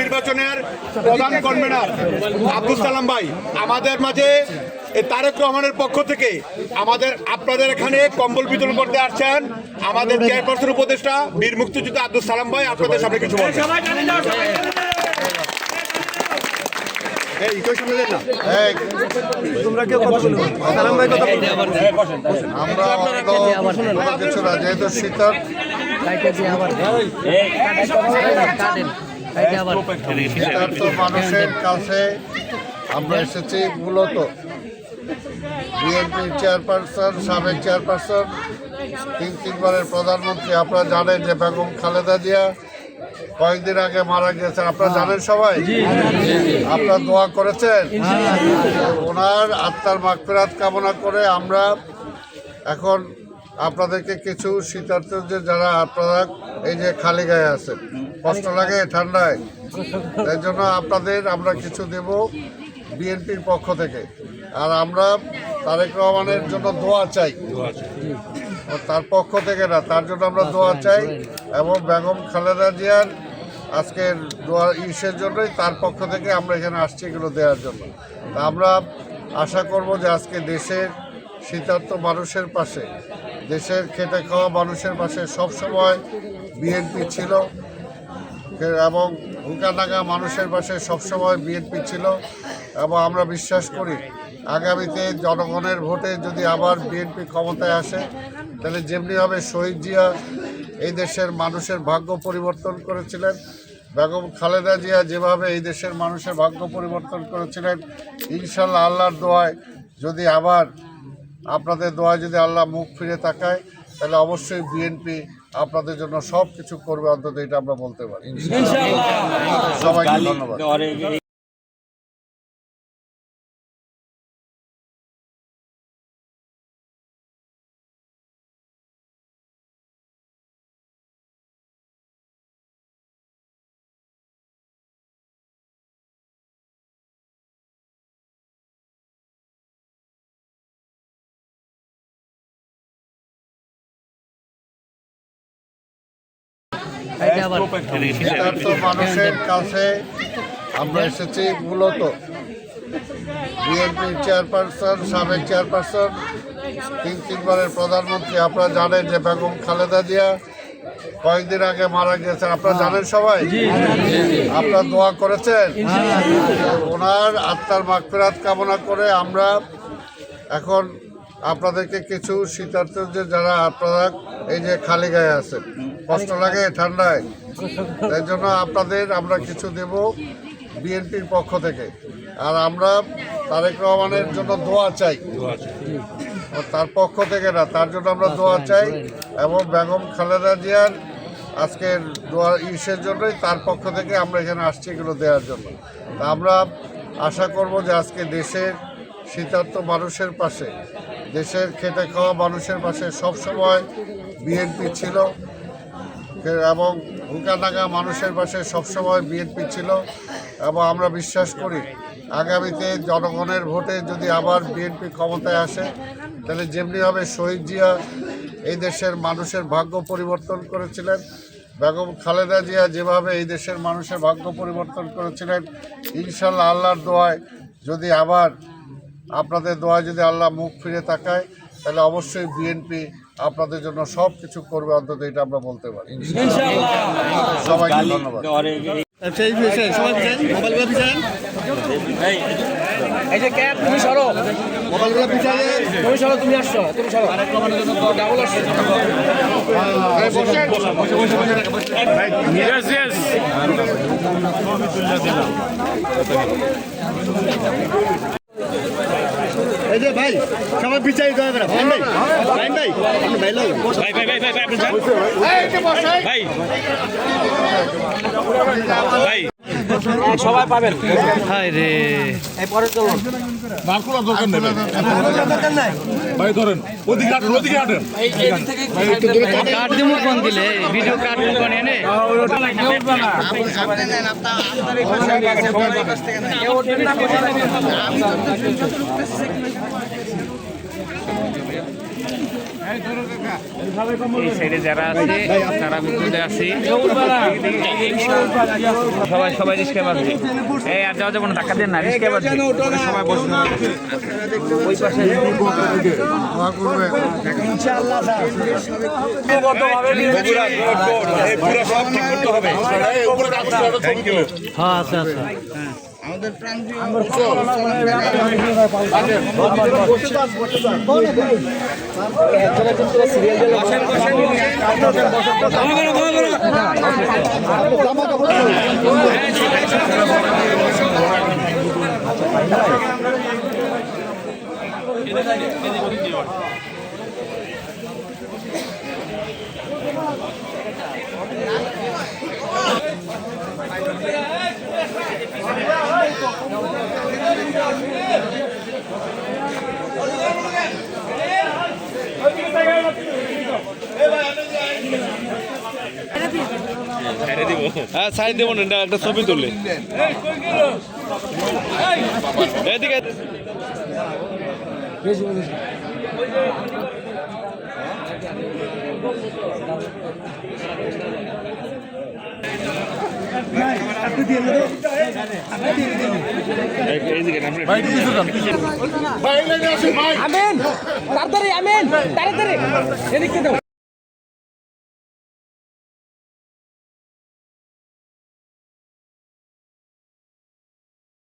নির্বাচনের প্রধান কনভেনর আব্দুল সালাম ভাই আমাদের মাঝে তারেক রহমানের পক্ষ থেকে আপনাদের এখানে কম্বল বিতরণ করতে আসছেন আমাদের চেয়ারপারসন উপদেষ্টা বীর মুক্তিযোদ্ধা আব্দুল সালাম ভাই আপনাদের সামনে কিছু বলবেন। যেহেতু শীতের মানুষের কাছে আমরা এসেছি মূলত বিএনপির চেয়ারপারসন সাবেক চেয়ারপারসন তিনবারের প্রধানমন্ত্রী আপনারা জানেন যে বেগম খালেদা জিয়া কয়েকদিন আগে মারা গেছেন আপনারা জানেন সবাই আপনারা দোয়া করেছেন ওনার আত্মার মাগফিরাত কামনা করে আমরা এখন আপনাদেরকে কিছু শীতার্থদের যারা আপনারা এই যে খালি গায়ে আছেন কষ্ট লাগে ঠান্ডায় এই জন্য আপনাদের আমরা কিছু দেব বিএনপির পক্ষ থেকে আর আমরা তারেক রহমানের জন্য দোয়া চাই তার পক্ষ থেকে না তার জন্য আমরা দোয়া চাই এবং বেগম খালেদা জিয়ার আজকের দোয়া ইসের জন্যই তার পক্ষ থেকে আমরা এখানে আসছি এগুলো দেওয়ার জন্য তা আমরা আশা করব যে আজকে দেশের শীতার্থ মানুষের পাশে দেশের খেটে খাওয়া মানুষের পাশে সবসময় বিএনপি ছিল এবং ভুকানাগা মানুষের পাশে সবসময় বিএনপি ছিল এবং আমরা বিশ্বাস করি আগামীতে জনগণের ভোটে যদি আবার বিএনপি ক্ষমতায় আসে তাহলে যেমনিভাবে শহীদ জিয়া এই দেশের মানুষের ভাগ্য পরিবর্তন করেছিলেন বেগম খালেদা জিয়া যেভাবে এই দেশের মানুষের ভাগ্য পরিবর্তন করেছিলেন ইনশাল্লাহ আল্লাহর দোয়ায় যদি আবার আপনাদের দোয়ায় যদি আল্লাহ মুখ ফিরে তাকায় তাহলে অবশ্যই বিএনপি আপনাদের জন্য সব কিছু করবে অন্তত এটা আমরা বলতে পারি সবাইকে ধন্যবাদ। মানুষের কাছে আমরা এসেছি মূলত বিএনপির চেয়ারপারসন সাবেক চেয়ারপারসন তিনবারের প্রধানমন্ত্রী আপনারা জানেন যে বেগম খালেদা জিয়া কয়েকদিন আগে মারা গেছেন আপনারা জানেন সবাই আপনারা দোয়া করেছেন ওনার আত্মার মাগফিরাত কামনা করে আমরা এখন আপনাদেরকে কিছু শীতার্থদের যারা আপনারা এই যে খালি গায়ে আছেন কষ্ট লাগে ঠান্ডায় এই জন্য আপনাদের আমরা কিছু দেব বিএনপির পক্ষ থেকে আর আমরা তারেক রহমানের জন্য দোয়া চাই তার পক্ষ থেকে না তার জন্য আমরা দোয়া চাই এবং বেগম খালেদা জিয়ার আজকের দোয়া ইসের জন্যই তার পক্ষ থেকে আমরা এখানে আসছি এগুলো দেওয়ার জন্য তা আমরা আশা করব যে আজকে দেশের শীতার্থ মানুষের পাশে দেশের খেটে খাওয়া মানুষের পাশে সবসময় বিএনপি ছিল এবং ভুকানাগা মানুষের পাশে সবসময় বিএনপি ছিল এবং আমরা বিশ্বাস করি আগামীতে জনগণের ভোটে যদি আবার বিএনপি ক্ষমতায় আসে তাহলে যেমনিভাবে শহীদ জিয়া এই দেশের মানুষের ভাগ্য পরিবর্তন করেছিলেন বেগম খালেদা জিয়া যেভাবে এই দেশের মানুষের ভাগ্য পরিবর্তন করেছিলেন ইনশাল্লাহ আল্লাহর দোয়ায় যদি আবার আপনাদের দোয়ায় যদি আল্লাহ মুখ ফিরে তাকায় তাহলে অবশ্যই বিএনপি আপনাদের জন্য সব কিছু করবে অন্তত এটা আমরা বলতে পারি সবাইকে ধন্যবাদ। এই যে ভাই সবাই বিচারি দয়া করে ভাই ভাই ভাই ভাই ভাই ভাই ভাই সবাই পাবেন হায় রে এই পরে চলো বাকুলা দোকান নেবে দোকান নাই ভাই ধরেন ওদিকে হাঁটেন এই দিক থেকে কাট দিমু কোন দিলে ভিডিও কাট কোন এনে ওটা লাগে উঠবে না আপনি নেন আপনার এই পাশে আছে বড় পাশ থেকে না কেউ উঠবে না আমি এই সাইডে যারা আছে তারা বিপদে আছে সবাই সবাই রিস্কে বাজবে এই আর যাওয়া যাবো না টাকা দেন না রিস্কে বাজবে সবাই বসে ওই পাশে হ্যাঁ আচ্ছা আচ্ছা হ্যাঁ সাইড দেবো না একটা ছবি তুলে এদিকে আমেন তাড়াতাড়ি আমেন তাড়াতাড়ি এদিকে দাও